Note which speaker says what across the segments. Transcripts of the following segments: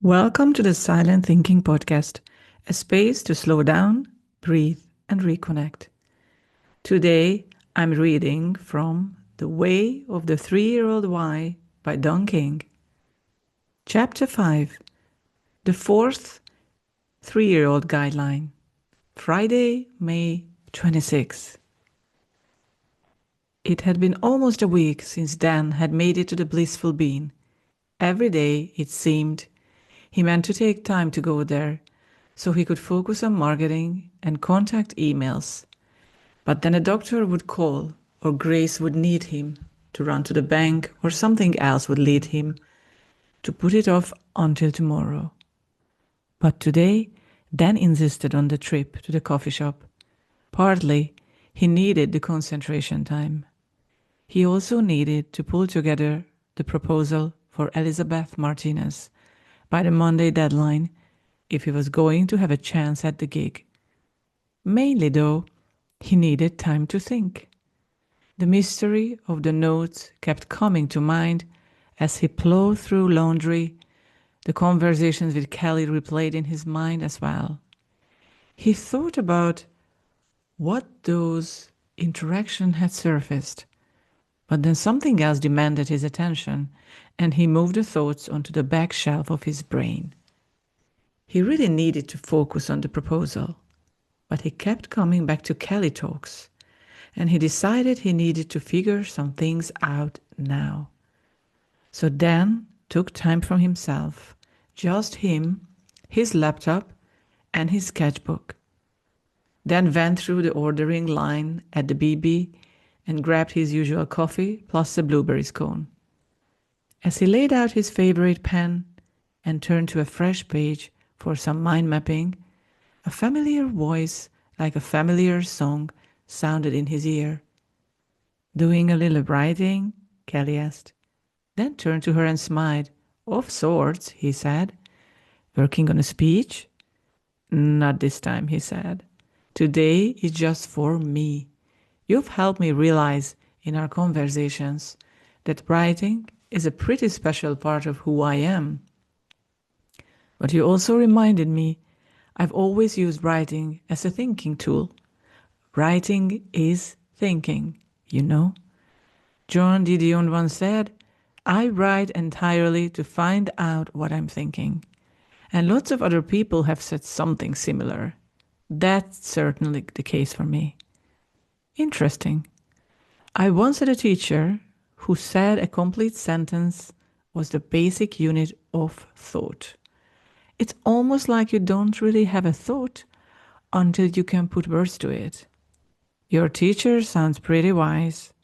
Speaker 1: Welcome to the Silent Thinking Podcast, a space to slow down, breathe, and reconnect. Today, I'm reading from The Way of the Three-Year-Old Why by Donn. Chapter 5, The Fourth Three-Year-Old Guideline, Friday, May 26. It had been almost a week since Dan had made it to the blissful bean. Every day, it seemed, he meant to take time to go there so he could focus on marketing and contact emails. But then a doctor would call, or Grace would need him to run to the bank, or something else would lead him to put it off until tomorrow. But today, Dan insisted on the trip to the coffee shop. Partly, he needed the concentration time. He also needed to pull together the proposal for Elizabeth Martinez by the Monday deadline if he was going to have a chance at the gig. Mainly, though, he needed time to think. The mystery of the notes kept coming to mind as he plowed through laundry. The conversations with Kelly replayed in his mind as well. He thought about what those interactions had surfaced, but then something else demanded his attention, and he moved the thoughts onto the back shelf of his brain. He really needed to focus on the proposal, but he kept coming back to Kelly talks, and he decided he needed to figure some things out now. So Dan took time from himself, just him, his laptop, and his sketchbook. Dan went through the ordering line at the BB and grabbed his usual coffee plus a blueberry scone. As he laid out his favorite pen and turned to a fresh page for some mind mapping, a familiar voice, like a familiar song, sounded in his ear. "Doing a little writing?" Kelly asked. Then turned to her and smiled. "Of sorts," he said. "Working on a speech?" "Not this time," he said. "Today is just for me. You've helped me realize in our conversations that writing is a pretty special part of who I am. But you also reminded me I've always used writing as a thinking tool. Writing is thinking, you know. John Didion once said, I write entirely to find out what I'm thinking. And lots of other people have said something similar. That's certainly the case for me. Interesting. I once had a teacher who said a complete sentence was the basic unit of thought. It's almost like you don't really have a thought until you can put words to it. Your teacher sounds pretty wise.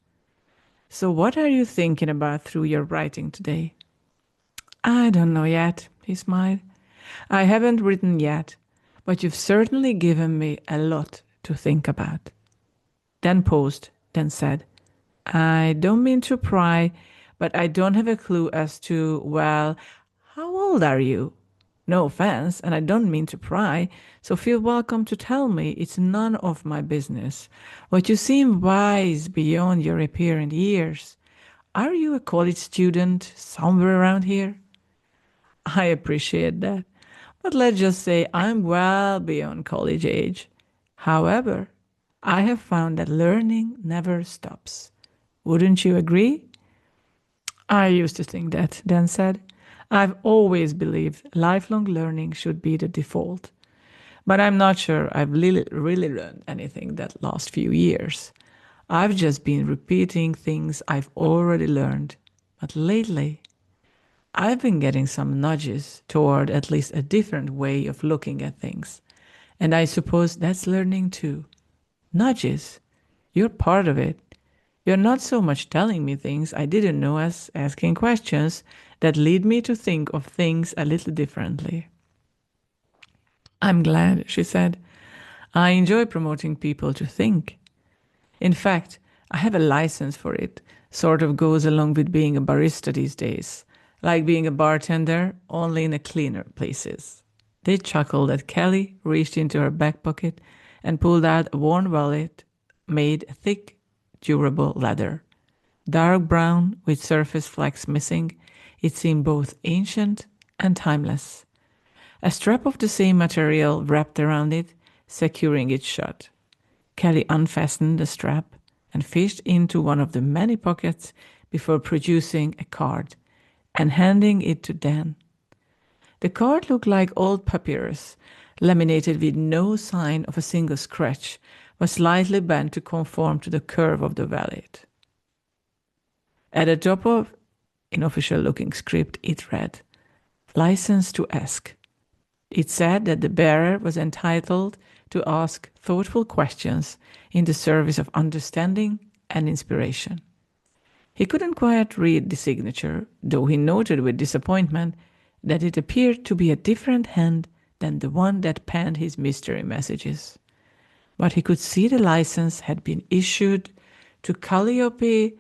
Speaker 1: So what are you thinking about through your writing today? I don't know yet, he smiled. I haven't written yet, but you've certainly given me a lot to think about. Dan paused, then said, I don't mean to pry, but I don't have a clue as to, well, how old are you? No offense, and I don't mean to pry, so feel welcome to tell me. It's none of my business. But you seem wise beyond your apparent years. Are you a college student somewhere around here? I appreciate that, but let's just say I'm well beyond college age. However, I have found that learning never stops. Wouldn't you agree? I used to think that, Dan said. I've always believed lifelong learning should be the default. But I'm not sure I've really learned anything that last few years. I've just been repeating things I've already learned. But lately, I've been getting some nudges toward at least a different way of looking at things. And I suppose that's learning too. Nudges. You're part of it. You're not so much telling me things I didn't know as asking questions that lead me to think of things a little differently. I'm glad, she said. I enjoy promoting people to think. In fact, I have a license for it. Sort of goes along with being a barista these days. Like being a bartender, only in a cleaner places. They chuckled as Kelly reached into her back pocket and pulled out a worn wallet made thick, durable leather. Dark brown with surface flecks missing, it seemed both ancient and timeless. a strap of the same material wrapped around it, securing it shut. Kelly unfastened the strap and fished into one of the many pockets before producing a card and handing it to Dan. The card looked like old papyrus, laminated with no sign of a single scratch, but slightly bent to conform to the curve of the wallet. At the top of unofficial looking script, it read, "License to ask." It said that the bearer was entitled to ask thoughtful questions in the service of understanding and inspiration. He couldn't quite read the signature, though he noted with disappointment that it appeared to be a different hand than the one that penned his mystery messages. But he could see the license had been issued to Calliope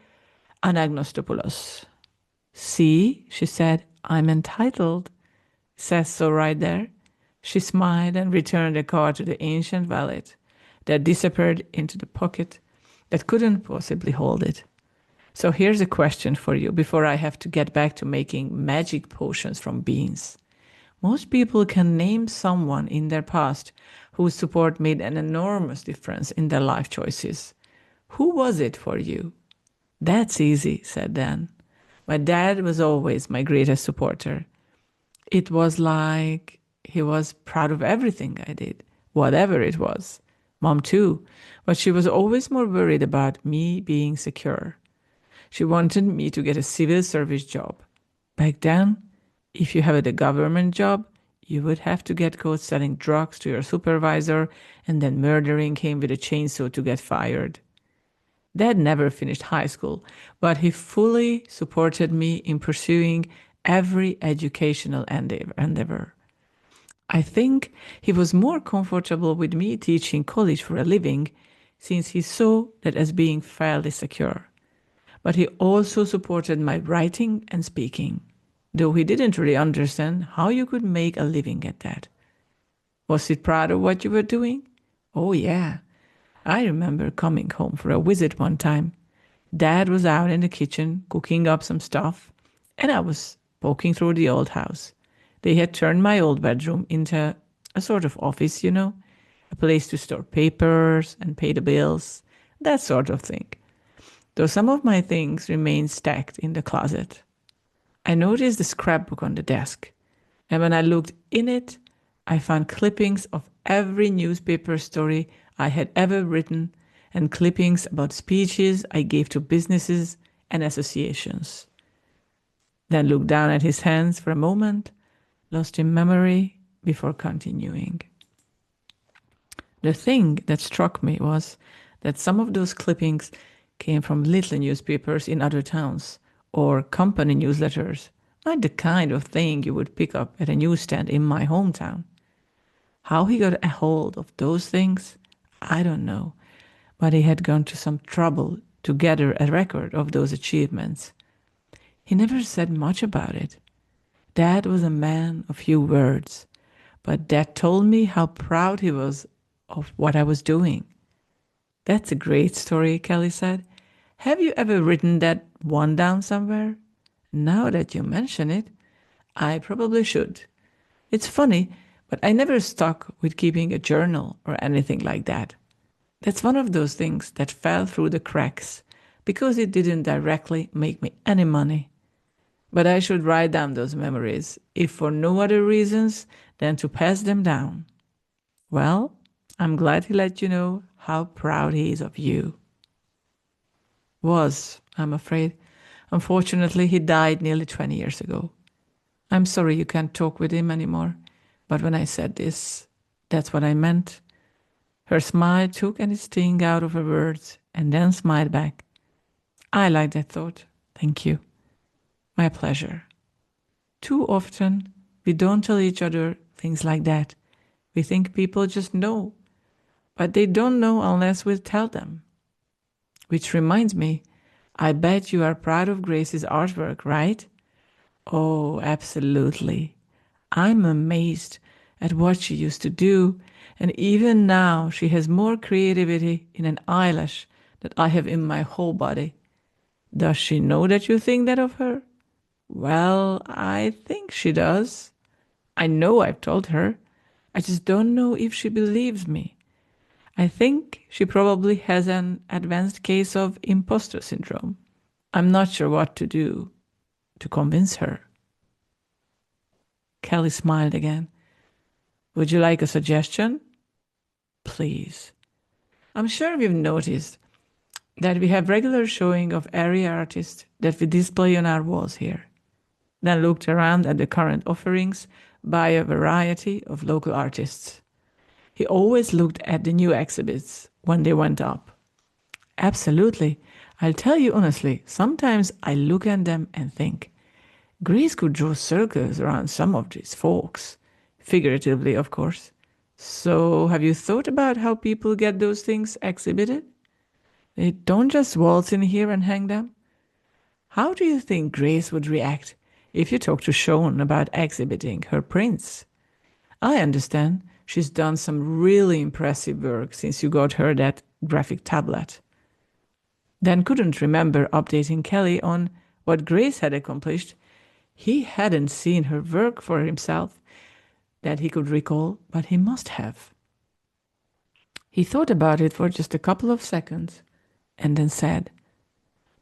Speaker 1: Anagnostopoulos. "See," she said, "I'm entitled. Says so right there." She smiled and returned the card to the ancient valet that disappeared into the pocket that couldn't possibly hold it. "So here's a question for you before I have to get back to making magic potions from beans. Most people can name someone in their past whose support made an enormous difference in their life choices. Who was it for you?" "That's easy," said Dan. "My dad was always my greatest supporter. It was like he was proud of everything I did, whatever it was. Mom too, but she was always more worried about me being secure. She wanted me to get a civil service job. Back then, if you had a government job, you would have to get caught selling drugs to your supervisor and then murdering him with a chainsaw to get fired. Dad never finished high school, but he fully supported me in pursuing every educational endeavor. I think he was more comfortable with me teaching college for a living since he saw that as being fairly secure. But he also supported my writing and speaking, though he didn't really understand how you could make a living at that. Was he proud of what you were doing? Oh, yeah. I remember coming home for a visit one time. Dad was out in the kitchen cooking up some stuff, and I was poking through the old house. They had turned my old bedroom into a sort of office, a place to store papers and pay the bills, that sort of thing. Though some of my things remained stacked in the closet. I noticed the scrapbook on the desk, and when I looked in it, I found clippings of every newspaper story I had ever written and clippings about speeches I gave to businesses and associations. Then looked down at his hands for a moment, lost in memory before continuing. The thing that struck me was that some of those clippings came from little newspapers in other towns or company newsletters, not the kind of thing you would pick up at a newsstand in my hometown. How he got a hold of those things, I don't know, but he had gone to some trouble to gather a record of those achievements. He never said much about it. Dad was a man of few words, but Dad told me how proud he was of what I was doing. "That's a great story," Kelly said. "Have you ever written that one down somewhere?" "Now that you mention it, I probably should. It's funny, but I never stuck with keeping a journal or anything like that. That's one of those things that fell through the cracks because it didn't directly make me any money. But I should write down those memories, if for no other reasons than to pass them down. Well, I'm glad he let you know how proud he is of you." Was, I'm afraid. Unfortunately, he died nearly 20 years ago. I'm sorry you can't talk with him anymore, but when I said this, that's what I meant. Her smile took any sting out of her words and then smiled back. "I like that thought. Thank you." "My pleasure." Too often, we don't tell each other things like that. We think people just know, but they don't know unless we tell them. Which reminds me, I bet you are proud of Grace's artwork, right? Oh, absolutely. I'm amazed at what she used to do, and even now she has more creativity in an eyelash than I have in my whole body. Does she know that you think that of her? Well, I think she does. I know I've told her. I just don't know if she believes me. I think she probably has an advanced case of imposter syndrome. I'm not sure what to do to convince her. Kelly smiled again. Would you like a suggestion? Please. I'm sure we've noticed that we have regular showing of area artists that we display on our walls here. Then looked around at the current offerings by a variety of local artists. He always looked at the new exhibits when they went up. Absolutely. I'll tell you honestly, sometimes I look at them and think, Greece could draw circles around some of these folks. Figuratively, of course. So, have you thought about how people get those things exhibited? They don't just waltz in here and hang them. How do you think Grace would react if you talked to Sean about exhibiting her prints? I understand she's done some really impressive work since you got her that graphic tablet. Dan couldn't remember updating Kelly on what Grace had accomplished. He hadn't seen her work for himself that he could recall, but he must have. He thought about it for just a couple of seconds and then said,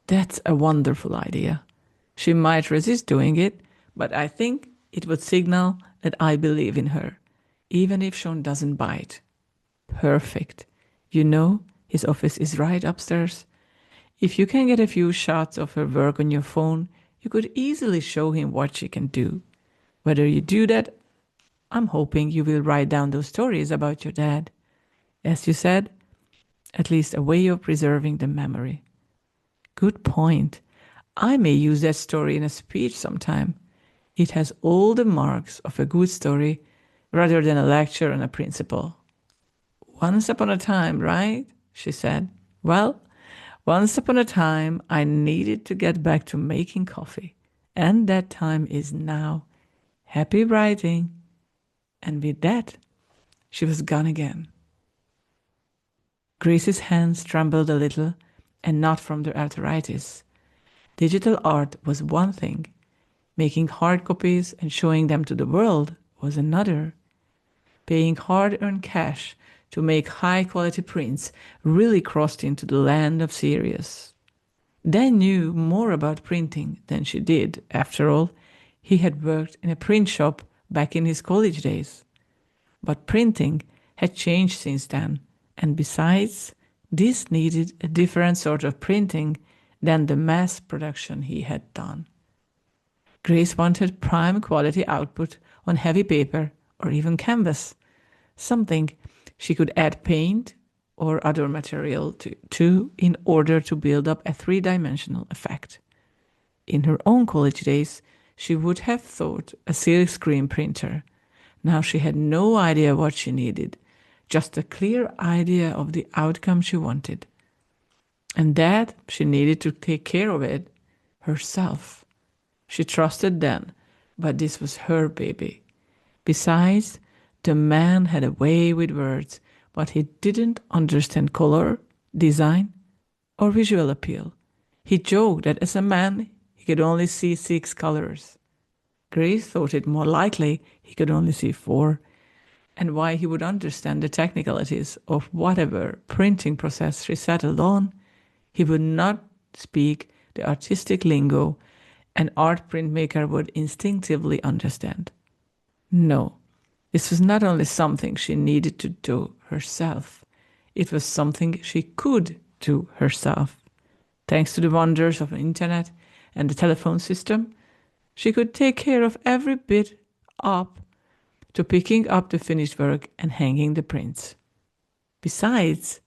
Speaker 1: That's a wonderful idea. She might resist doing it, but I think it would signal that I believe in her, even if Sean doesn't bite. Perfect. You know, his office is right upstairs. If you can get a few shots of her work on your phone, you could easily show him what she can do. Whether you do that, I'm hoping you will write down those stories about your dad. As you said, at least a way of preserving the memory. Good point. I may use that story in a speech sometime. It has all the marks of a good story rather than a lecture on a principle. Once upon a time, right? She said. Well, once upon a time, I needed to get back to making coffee. And that time is now. Happy writing. And with that, she was gone again. Grace's hands trembled a little, and not from the arthritis. Digital art was one thing. Making hard copies and showing them to the world was another. Paying hard-earned cash to make high-quality prints really crossed into the land of serious. Dan knew more about printing than she did. After all, he had worked in a print shop back in his college days. But printing had changed since then, and besides, this needed a different sort of printing than the mass production he had done. Grace wanted prime quality output on heavy paper or even canvas, something she could add paint or other material to in order to build up a three-dimensional effect. In her own college days, she would have thought a silkscreen printer. Now she had no idea what she needed, just a clear idea of the outcome she wanted. And that she needed to take care of it herself. She trusted Dan, but this was her baby. Besides, the man had a way with words, but he didn't understand color, design, or visual appeal. He joked that as a man, he could only see 6 colors. Grace thought it more likely he could only see 4, and why he would understand the technicalities of whatever printing process she settled on, he would not speak the artistic lingo an art printmaker would instinctively understand. No, this was not only something she needed to do herself, it was something she could do herself. Thanks to the wonders of the internet and the telephone system, she could take care of every bit up to picking up the finished work and hanging the prints. Besides,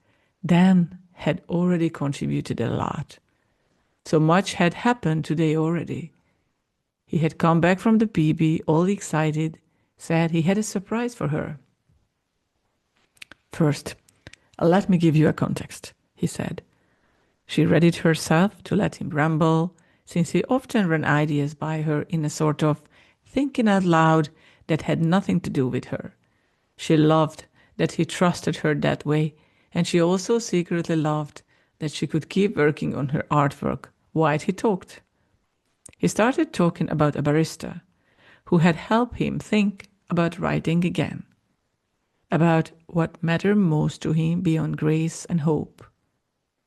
Speaker 1: Dan had already contributed a lot. So much had happened today already. He had come back from the BB all excited, said he had a surprise for her. First, let me give you a context, he said. She readied herself to let him ramble, since he often ran ideas by her in a sort of thinking out loud that had nothing to do with her. She loved that he trusted her that way, and she also secretly loved that she could keep working on her artwork while he talked. He started talking about a barista who had helped him think about writing again, about what mattered most to him beyond grace and hope.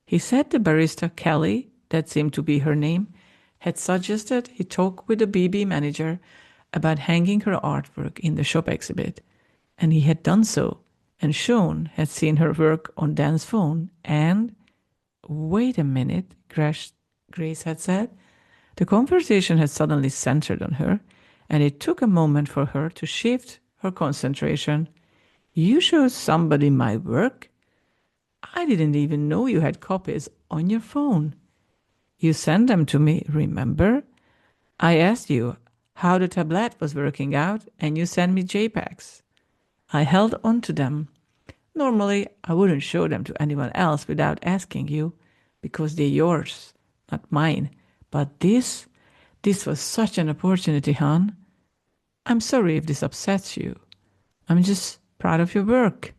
Speaker 1: He said the barista Kelly, that seemed to be her name, had suggested he talk with the BB manager about hanging her artwork in the shop exhibit, and he had done so, and Sean had seen her work on Dan's phone, and wait a minute, Grace had said. The conversation had suddenly centered on her, and it took a moment for her to shift her concentration. You showed somebody my work? I didn't even know you had copies on your phone. You sent them to me, remember? I asked you how the tablet was working out, and you sent me JPEGs. I held on to them. Normally, I wouldn't show them to anyone else without asking you, because they're yours, not mine. But this was such an opportunity, hon. I'm sorry if this upsets you. I'm just proud of your work.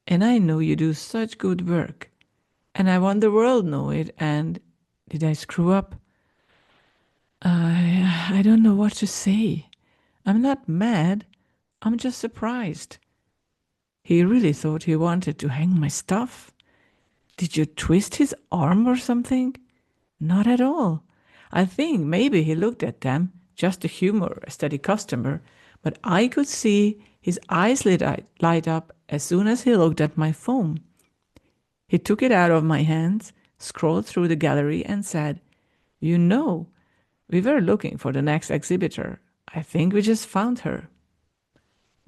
Speaker 1: And I know you do such good work. And I want the world to know it. And did I screw up? I don't know what to say. I'm not mad. I'm just surprised. He really thought he wanted to hang my stuff? Did you twist his arm or something? Not at all. I think maybe he looked at them just to humor a steady customer, but I could see his eyes light up as soon as he looked at my phone. He took it out of my hands, scrolled through the gallery, and said, You know, we were looking for the next exhibitor. I think we just found her.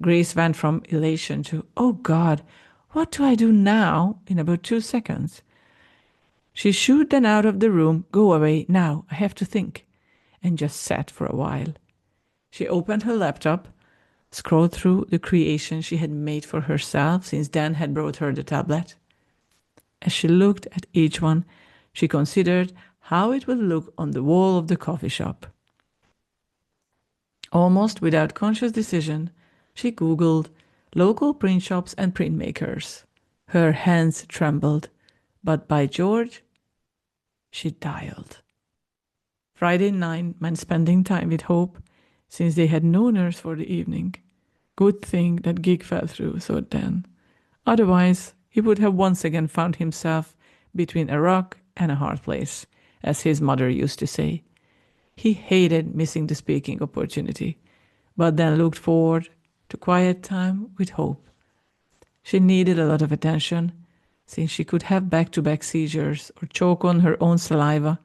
Speaker 1: Grace went from elation to, Oh God, what do I do now? In about 2 seconds. She shooed then out of the room. Go away, now, I have to think. And just sat for a while. She opened her laptop, scrolled through the creation she had made for herself since Dan had brought her the tablet. As she looked at each one, she considered how it would look on the wall of the coffee shop. Almost without conscious decision, she Googled local print shops and printmakers. Her hands trembled, but by George, she dialed. Friday night meant spending time with Hope, since they had no nurse for the evening. Good thing that gig fell through, thought Dan. Otherwise, he would have once again found himself between a rock and a hard place, as his mother used to say. He hated missing the speaking opportunity, but then looked forward to quiet time with Hope. She needed a lot of attention, since she could have back-to-back seizures or choke on her own saliva,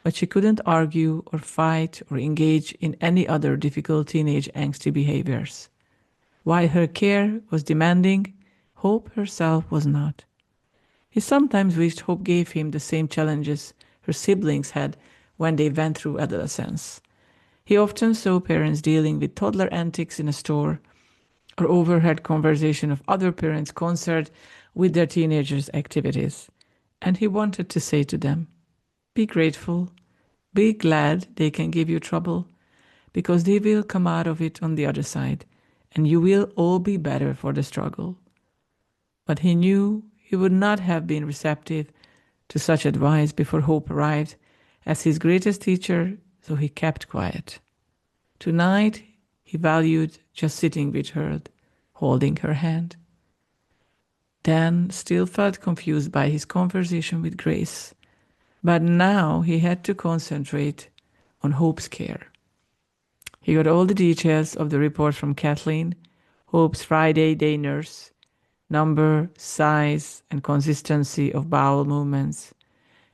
Speaker 1: but she couldn't argue or fight or engage in any other difficult teenage angsty behaviors. While her care was demanding, Hope herself was not. He sometimes wished Hope gave him the same challenges her siblings had when they went through adolescence. He often saw parents dealing with toddler antics in a store, or overheard conversation of other parents concerned with their teenagers' activities, and he wanted to say to them, Be grateful, be glad they can give you trouble, because they will come out of it on the other side, and you will all be better for the struggle. But he knew he would not have been receptive to such advice before Hope arrived as his greatest teacher, so he kept quiet. Tonight, he valued just sitting with her, holding her hand. Dan still felt confused by his conversation with Grace, but now he had to concentrate on Hope's care. He got all the details of the report from Kathleen, Hope's Friday day nurse, number, size, and consistency of bowel movements,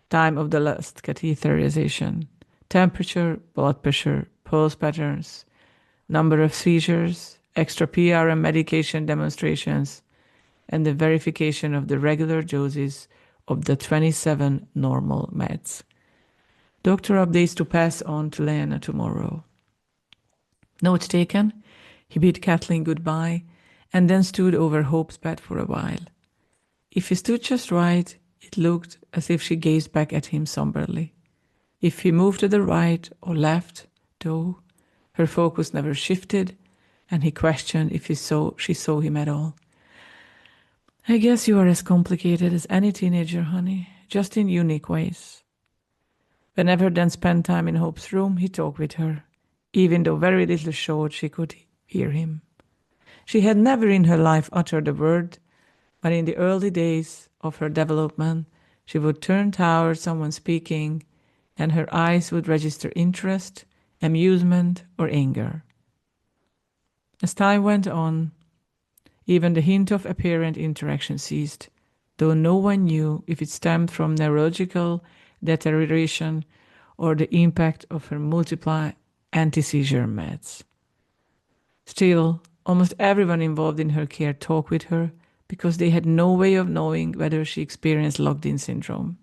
Speaker 1: time of the last catheterization, temperature, blood pressure, pulse patterns, number of seizures, extra PRM medication demonstrations, and the verification of the regular doses of the 27 normal meds. Doctor updates to pass on to Lena tomorrow. Note taken, he bid Kathleen goodbye and then stood over Hope's bed for a while. If he stood just right, it looked as if she gazed back at him somberly. If he moved to the right or left, though, her focus never shifted, and he questioned if she saw him at all. I guess you are as complicated as any teenager, honey, just in unique ways. Whenever Dan spent time in Hope's room, he talked with her, even though very little showed she could hear him. She had never in her life uttered a word, but in the early days of her development, she would turn toward someone speaking, and her eyes would register interest, amusement, or anger. As time went on, even the hint of apparent interaction ceased, though no one knew if it stemmed from neurological deterioration or the impact of her multiple anti-seizure meds. Still, almost everyone involved in her care talked with her because they had no way of knowing whether she experienced locked-in syndrome.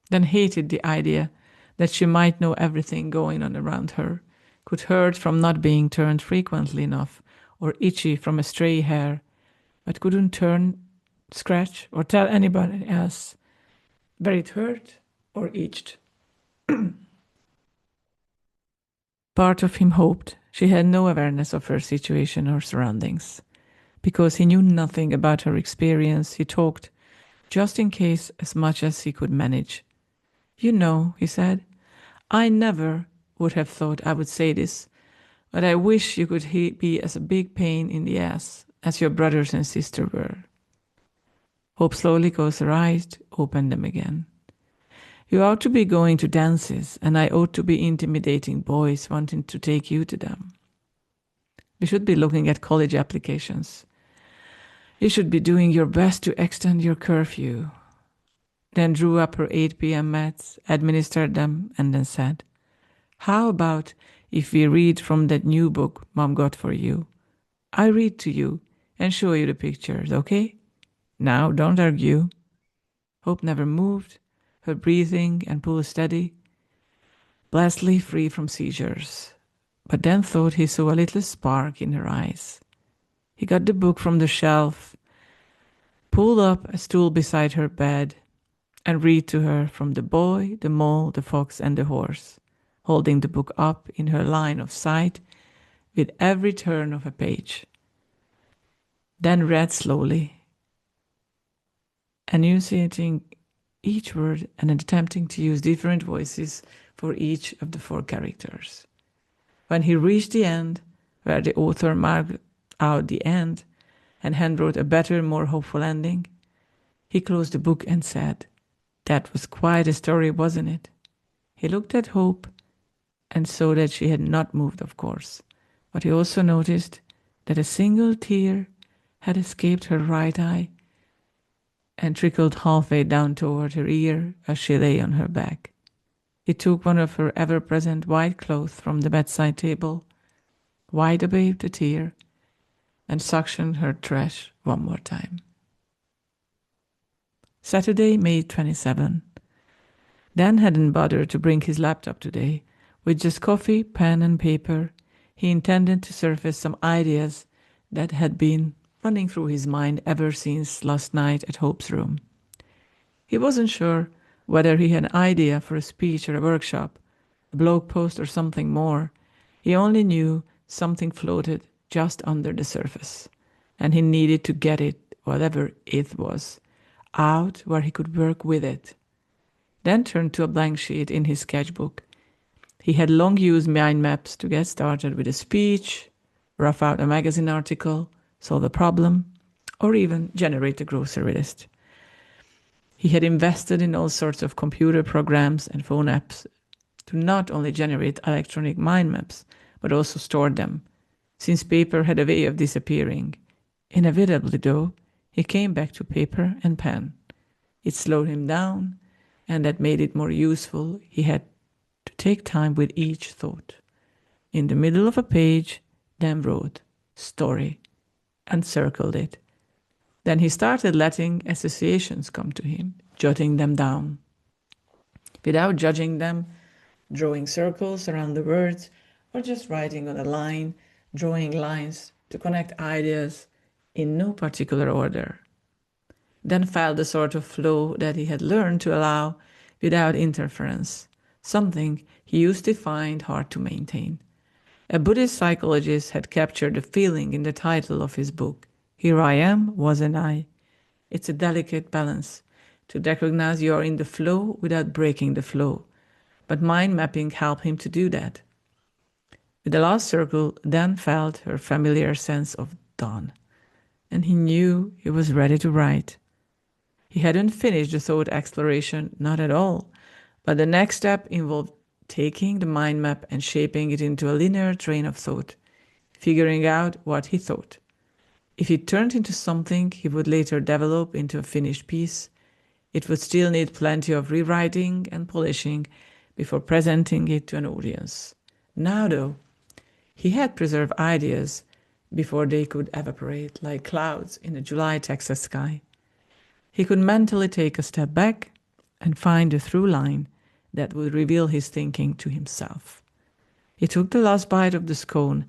Speaker 1: Then hated the idea that she might know everything going on around her, could hurt from not being turned frequently enough, or itchy from a stray hair, but couldn't turn, scratch, or tell anybody else where it hurt or itched. Part of him hoped she had no awareness of her situation or surroundings. Because he knew nothing about her experience, he talked, just in case, as much as he could manage. You know, he said, I never would have thought I would say this, but I wish you could be as a big pain in the ass as your brothers and sister were. Hope slowly closed her eyes, opened them again. You ought to be going to dances, and I ought to be intimidating boys wanting to take you to them. We should be looking at college applications. You should be doing your best to extend your curfew. Then drew up her 8 p.m. meds, administered them, and then said, How about if we read from that new book Mom got for you? I read to you and show you the pictures, okay? Now, don't argue. Hope never moved, her breathing and pulse steady, blessedly free from seizures. But then thought he saw a little spark in her eyes. He got the book from the shelf, pulled up a stool beside her bed, and read to her from the boy, the mole, the fox, and the horse, holding the book up in her line of sight with every turn of a page. Then read slowly, enunciating each word and attempting to use different voices for each of the 4 characters. When he reached the end, where the author marked out the end and handwrote a better, more hopeful ending, he closed the book and said, That was quite a story, wasn't it? He looked at Hope and saw that she had not moved, of course, but he also noticed that a single tear had escaped her right eye and trickled halfway down toward her ear as she lay on her back. He took one of her ever-present white clothes from the bedside table, wiped away the tear, and suctioned her trash one more time. Saturday, May 27. Dan hadn't bothered to bring his laptop today. With just coffee, pen, and paper, he intended to surface some ideas that had been running through his mind ever since last night at Hope's room. He wasn't sure whether he had an idea for a speech or a workshop, a blog post or something more. He only knew something floated just under the surface, and he needed to get it, whatever it was, out where he could work with it. Then turned to a blank sheet in his sketchbook. He had long used mind maps to get started with a speech, rough out a magazine article, solve a problem, or even generate a grocery list. He had invested in all sorts of computer programs and phone apps to not only generate electronic mind maps, but also store them, since paper had a way of disappearing. Inevitably, though, he came back to paper and pen. It slowed him down, and that made it more useful. He had to take time with each thought. In the middle of a page, Dan wrote, story, and circled it. Then he started letting associations come to him, jotting them down. Without judging them, drawing circles around the words, or just writing on a line, drawing lines to connect ideas in no particular order. Then felt the sort of flow that he had learned to allow without interference, something he used to find hard to maintain. A Buddhist psychologist had captured the feeling in the title of his book, Here I Am, Wasn't I? It's a delicate balance to recognize you are in the flow without breaking the flow, but mind mapping helped him to do that. With the last circle, Dan felt her familiar sense of Donn, and he knew he was ready to write. He hadn't finished the thought exploration, not at all, but the next step involved taking the mind map and shaping it into a linear train of thought, figuring out what he thought. If it turned into something he would later develop into a finished piece, it would still need plenty of rewriting and polishing before presenting it to an audience. Now, though, he had preserved ideas before they could evaporate like clouds in a July Texas sky. He could mentally take a step back and find a through line that would reveal his thinking to himself. He took the last bite of the scone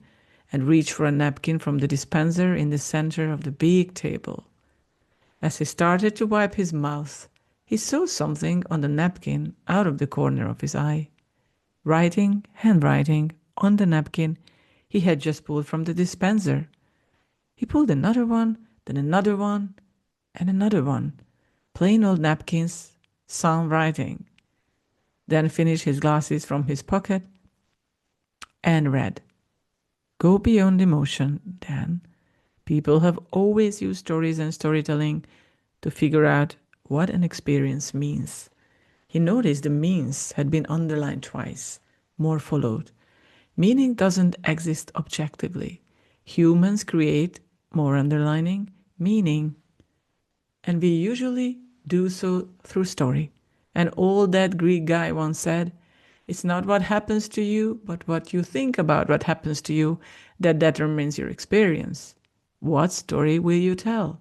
Speaker 1: and reached for a napkin from the dispenser in the center of the big table. As he started to wipe his mouth, he saw something on the napkin out of the corner of his eye. Handwriting, on the napkin he had just pulled from the dispenser. He pulled another one, then another one, and another one. Plain old napkins, some writing. Then finished his glasses from his pocket and read, "Go beyond emotion, Dan. People have always used stories and storytelling to figure out what an experience means." He noticed the means had been underlined twice. More followed. Meaning doesn't exist objectively. Humans create, more underlining, meaning. And we usually do so through story. And all that Greek guy once said, it's not what happens to you, but what you think about what happens to you that determines your experience. What story will you tell?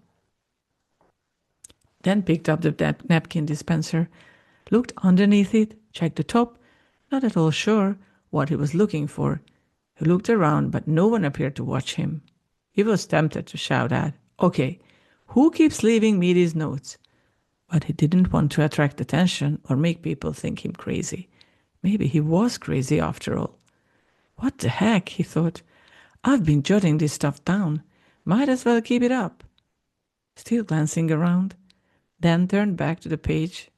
Speaker 1: Then picked up the napkin dispenser, looked underneath it, checked the top, not at all sure what he was looking for. He looked around, but no one appeared to watch him. He was tempted to shout out, "Okay, who keeps leaving me these notes?" But he didn't want to attract attention or make people think him crazy. Maybe he was crazy after all. What the heck, he thought. I've been jotting this stuff down. Might as well keep it up. Still glancing around, Dan turned back to the page,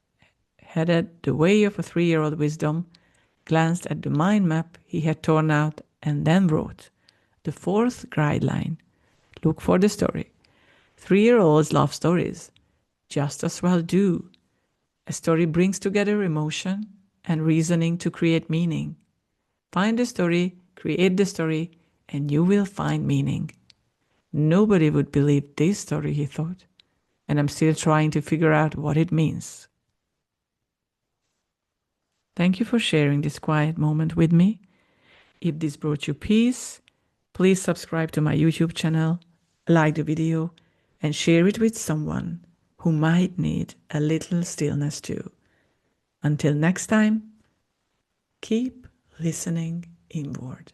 Speaker 1: headed the way of a 3-year-old wisdom, glanced at the mind map he had torn out, and then wrote, the 4th guideline. Look for the story. 3-year-olds love stories. Just as well do. A story brings together emotion and reasoning to create meaning. Find the story, create the story, and you will find meaning. Nobody would believe this story, he thought, and I'm still trying to figure out what it means. Thank you for sharing this quiet moment with me. If this brought you peace, please subscribe to my YouTube channel, like the video, and share it with someone who might need a little stillness too. Until next time, keep listening inward.